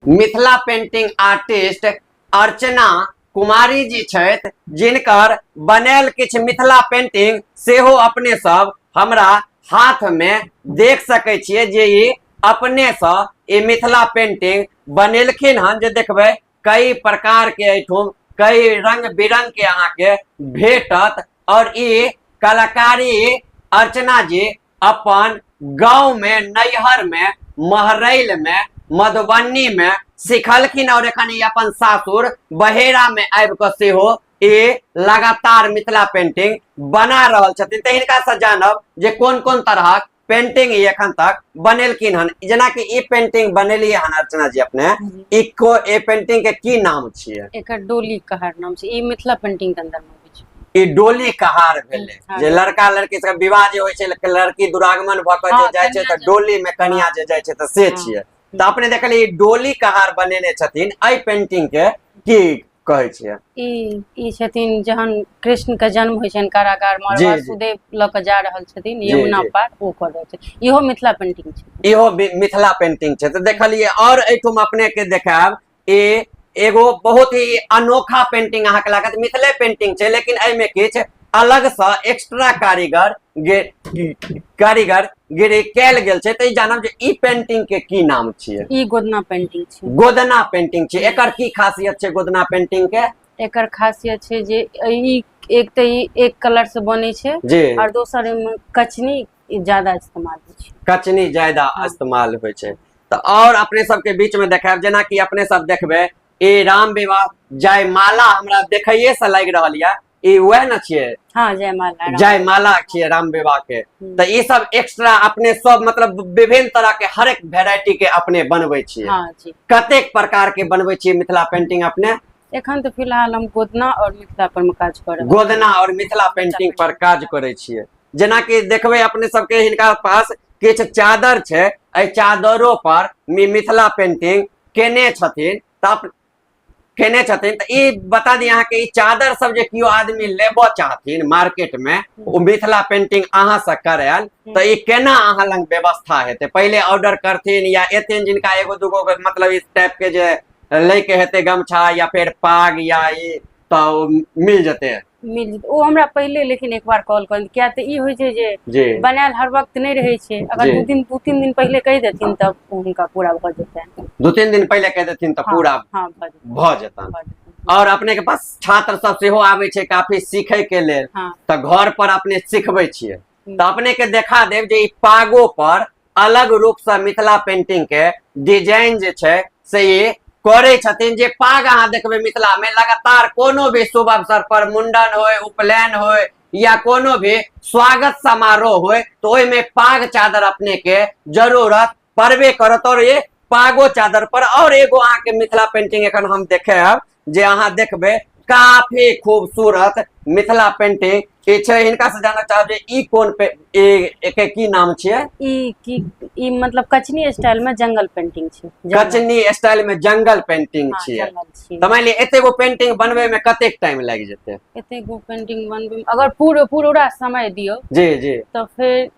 Mithila painting artist Archana Kumari ji छथि, जिनकर बनल किछ मिथिला पेंटिंग सेहो अपने सब हमरा हाथ में देख सकै छियै, जे ई अपने से ई मिथिला पेंटिंग बनेलखिन हन। जे देखबै कई प्रकार के एठुम कई रंग बिरंग के अहाँ के भेटत। और ई कलाकारी अर्चना जी अपन गांव में, नैहर में, महरैल में, मधुबनी में सिखलखिन और एखन ई अपन सासुर बहेरा में आबि कऽ सेहो ई लगातार मिथिला पेंटिंग बना रहल छथिन। तऽ हिनका से जानब जे कोन कोन तरहक पेंटिंग ई एखन तक बनेलखिन हन। जेना कि ई पेंटिंग बनेलिए हन अर्चना जी अपने, ई पेंटिंग के की नाम छियै? एकर डोली कहार नाम छै। ई मिथिला पेंटिंग के अंदर में छै। ई डोली कहार भेलै, जे लड़का लड़की के विवाह जे होइ छै, लड़की दुरागमन भऽ कऽ जे जाइ छै तऽ डोली में कन्या जे जाइ छै तऽ से छियै। तऽ अपने देखलिए डोली कहार बनेने छथिन। एहि पेंटिंग के की कहै छियै? ई छथिन जहन कृष्ण के जन्म होइ छनि कारागार में, वासुदेव लऽ कऽ जा रहल छथिन यमुना पार, ओ कर रहल छै। इहो मिथिला पेंटिंग छै। इहो मिथिला पेंटिंग छै। तऽ देखलिए और एठुम अपने के देखाब ई एगो बहुत ही अनोखा पेंटिंग अहाँ के लागत। मिथिले पेंटिंग छै, लेकिन एहिमे किछ अलग सा एक्स्ट्रा कारीगरी कैल गेल छै। तऽ ई जानब जे ई पेंटिंग के की नाम छियै? ई गोदना पेंटिंग छै। गोदना पेंटिंग छै। एकर की खासियत छै गोदना पेंटिंग के? एकर खासियत छै जे ई एक तऽ ई एक कलर से बनै छै, और दोसर एमे कचनी ज्यादा इस्तेमाल होइ छै। कचनी ज्यादा इस्तेमाल होइ छै। तऽ और अपने सबके बीच में देखाब, जेना कि अपने सब देखबै ई राम विवाह जयमाला हमरा देखैये से लागि रहल यऽ। ई वह न छियै? हाँ, जयमाला। जयमाला छियै राम विवाह के। तऽ ई सब एक्स्ट्रा अपने सब मतलब विभिन्न तरह के हर एक वेराइटी के अपने बनबै छियै। हाँ जी। कतेक प्रकार के बनबै छियै मिथिला पेंटिंग अपने? एखन तो फिलहाल हम गोदना और मिथिला पर में काज कर रहल छी। गोदना और मिथिला पेंटिंग पर काज करे छियै। जेना कि देखबै अपने सबके हिनका पास किछ चादर छै, एहि चादरों पर मिथिला पेंटिंग केने छथिन। तऽ ई बता दी अहाँ के ई चादर सब जे कियो आदमी लेबो चाहथिन मार्केट में, ओ मिथिला पेंटिंग अहाँ से करायल, तऽ ई केना अहाँ लंग व्यवस्था हेतै? पहले ऑर्डर करथिन या एथिन जिनका एगो दूगो मतलब इस टाइप के जे लेके हेतै गमछा या फिर पाग या ई, तऽ मिल जेतै? ओ हमरा पहले लेकिन एक बार कॉल कर, क्या तो ई होइ छै जे बनायल हर वक्त नहीं रहे छै। अगर दू तीन दिन पहले कह देथिन तब उनका पूरा भ जेतै। 2-3 दिन पहले कह देथिन तऽ पूरा भ जेतन। और अपने के पास छात्र सब सेहो आबै छै काफी सीखे के लेल, तऽ घर पर अपने सिखबै छियै। तऽ अपने के देखा देब जे ई पागो पर अलग रूप से मिथिला पेंटिंग के डिजाइन जे छै से ई करे छथिन। जे पाग अहाँ देखबै मिथिला में लगातार कोनो भी शुभ अवसर पर, मुंडन होय, उपनयन होय या कोनो भी स्वागत समारोह होय, तो ओय में पाग चादर अपने के जरूरत पड़बे करत। और ये पागो चादर पर और एगो अहाँ के मिथिला पेंटिंग एखन हम देखेब, जे अहाँ देखबै काफी खूबसूरत मिथिला पेंटिंग छै। हिनका से जानना चाहब जे ई कोन पे एके की नाम छियै? ई मतलब कचनी स्टाइल में जंगल पेंटिंग छै। कचनी स्टाइल में जंगल पेंटिंग छियै। तऽ मान लिअ एतेगो पेंटिंग बनबै में कतेक टाइम लागि जेतै? एतेगो पेंटिंग बनबै में अगर पूरा समय दियो जी तो फिर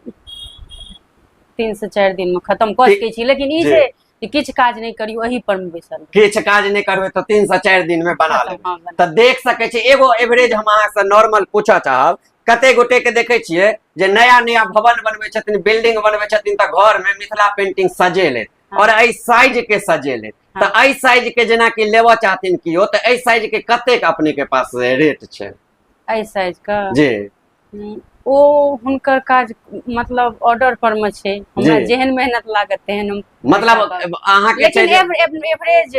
3 से 4 दिन में खत्म कर सकै छी। लेकिन ई छै किछ काज नहीं करियो, एही पर में बैसल किछ काज नहीं करबै तो 3 से 4 दिन में बना लेबै। तऽ देख सकै छी एगो एवरेज हम अहाँ से नॉर्मल पूछऽ चाहब, कते गोटे के देखे छियै जे नया भवन बनबै छथिन, बिल्डिंग बनबै छथिन, तऽ घर में मिथिला पेंटिंग सजेले और एहि साइज के सजेले। तऽ एहि साइज के जेना कि लेबऽ चाहथिन कियो, तऽ एहि साइज के कतेक अपने के पास रेट छै? एहि साइज का जी ओ हुनकर काज मतलब ऑर्डर पर में छै। हमरा जेहन मेहनत लागत तेहन हम मतलब अहाँ के लेकिन एवरेज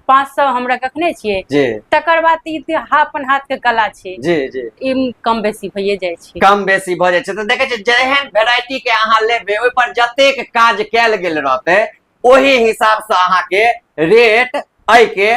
500 हमरा कखने छियै। तकर बाद ई अपन हाथ के कला छै। ई कम बेसी भइए जाइ छै। कम बेसी भ जाइ छै। तऽ देखे छियै जेहन वेराइटी के अहाँ लेबै, ओहि पर जतेक काज कैल गेल रहतै, ओही हिसाब से अहाँ के रेट एहि के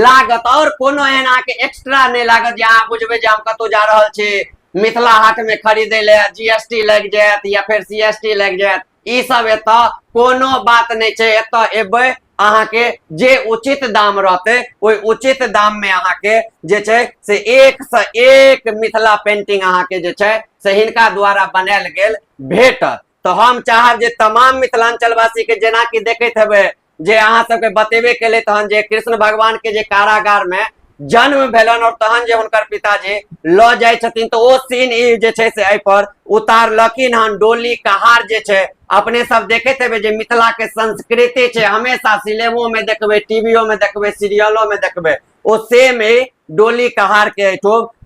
लागत। और कोनो एहन अहाँ के एक्स्ट्रा नहीं लागत जे अहाँ बुझबै जे हम कतौ जा रहल छी मिथिला हाट में खरीदे ले, जीएसटी लग जायत या फिर सीएसटी लग जायत। ई सब एतऽ कोनो बात नहीं छै। एतऽ एबै अहाँ के जे उचित दाम रहते, ओहि उचित दाम में अहाँ के जे छै से एक से एक मिथिला पेंटिंग अहाँ के जे छै से हिनका द्वारा बनायल गेल भेटत। तो हम चाहब जे तमाम मिथिलांचल वासी के जेना कि देखैत हेबै जे अहाँ सबके बतेबे केले तहन जे कृष्ण भगवान के जे कारागार में जन्म भेलन और तहन जे हुनकर पिताजी ल जाय छथिन तो ओ सीन ई जे छै से एहि पर उतारलखिन हन। डोली कहार जे छै अपने सब देखैत हेबै जे मिथिला के संस्कृति छै, हमेशा सिनेमो में देखबै, टीवीओ में देखबै, सीरियलो में देखबै, ओ सेम ही डोली कहार के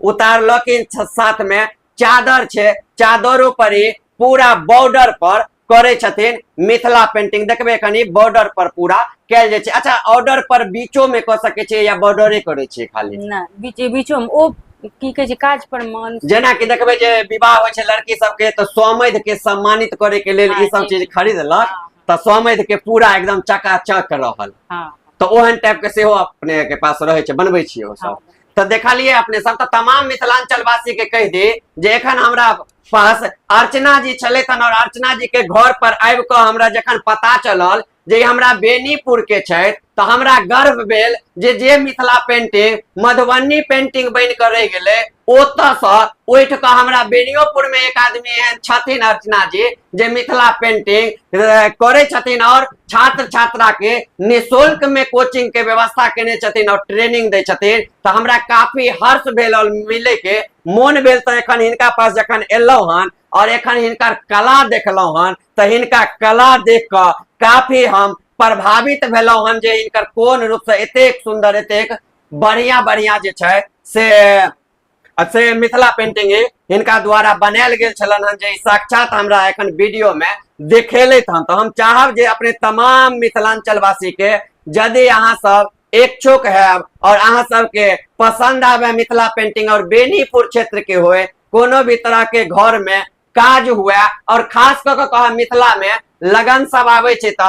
उतारलखिन। साथ में चादर छै, चादरों पर ही पूरा बॉर्डर पर करे छथिन मिथिला पेंटिंग। देखबे कनी बॉर्डर पर पूरा कैल जाय छै। अच्छा, ऑर्डर पर बीचो में क सके छै या बॉर्डरे करे छै खाली? ना, बीचो में ओ की कहे छै काज पर मन, जेना कि देखबे जे विवाह होय छै लड़की सबके तो स्वामित्व के सम्मानित करे के लेल ई सब चीज खरीदलक तो स्वामित्व के पूरा एकदम चकाचक रहल। तो ओहन टाइप के सेहो अपने के पास रहे छै, बनबै छियै ओ सब। तो देखलिए अपने सब तो तमाम मिथिलांचल वासी के कह दी जे एखन हमरा पास अर्चना जी छलैथन और अर्चना जी के घर पर आबि क हमरा जखन पता चलल जे हमरा बेनीपुर के छै तो हमरा गर्व भेल जे मिथिला पेंटिंग मधुबनी पेंटिंग बन कर रह गेले ओतसँ उठ क हमरा बेनियोपुर में एक आदमी एहन छथिन अर्चना जी जे मिथिला पेंटिंग करे छथिन और छात्र छात्रा के निःशुल्क में कोचिंग के व्यवस्था केने छथिन और ट्रेनिंग दे छथिन। तो हमरा काफी हर्ष भेल और मिले के मोन भेल। तो एखन हिनका पास जखन एलहुं हन और एखन हिनकर कला देखलहुं हन तो हिनका कला देख क काफी हम प्रभावित भेलहुं हन जे हिनकर कोन रूप से एतेक सुंदर एतेक बढ़िया बढ़िया जे छै से मिथिला पेंटिंग हिनका द्वारा बनायल गेल छलन हन जे साक्षात हमरा एखन वीडियो में देखेलैत हन। तो हम चाहब जे अपने तमाम मिथिलांचल वासी के यदि अहाँ सब इच्छुक है और अहाँ सबके पसंद आवे मिथिला पेंटिंग और बेनीपुर क्षेत्र के होए कोनो भी तरह के घर में काज हुआ और खास कर के मिथिला में लगन सब आवे छै त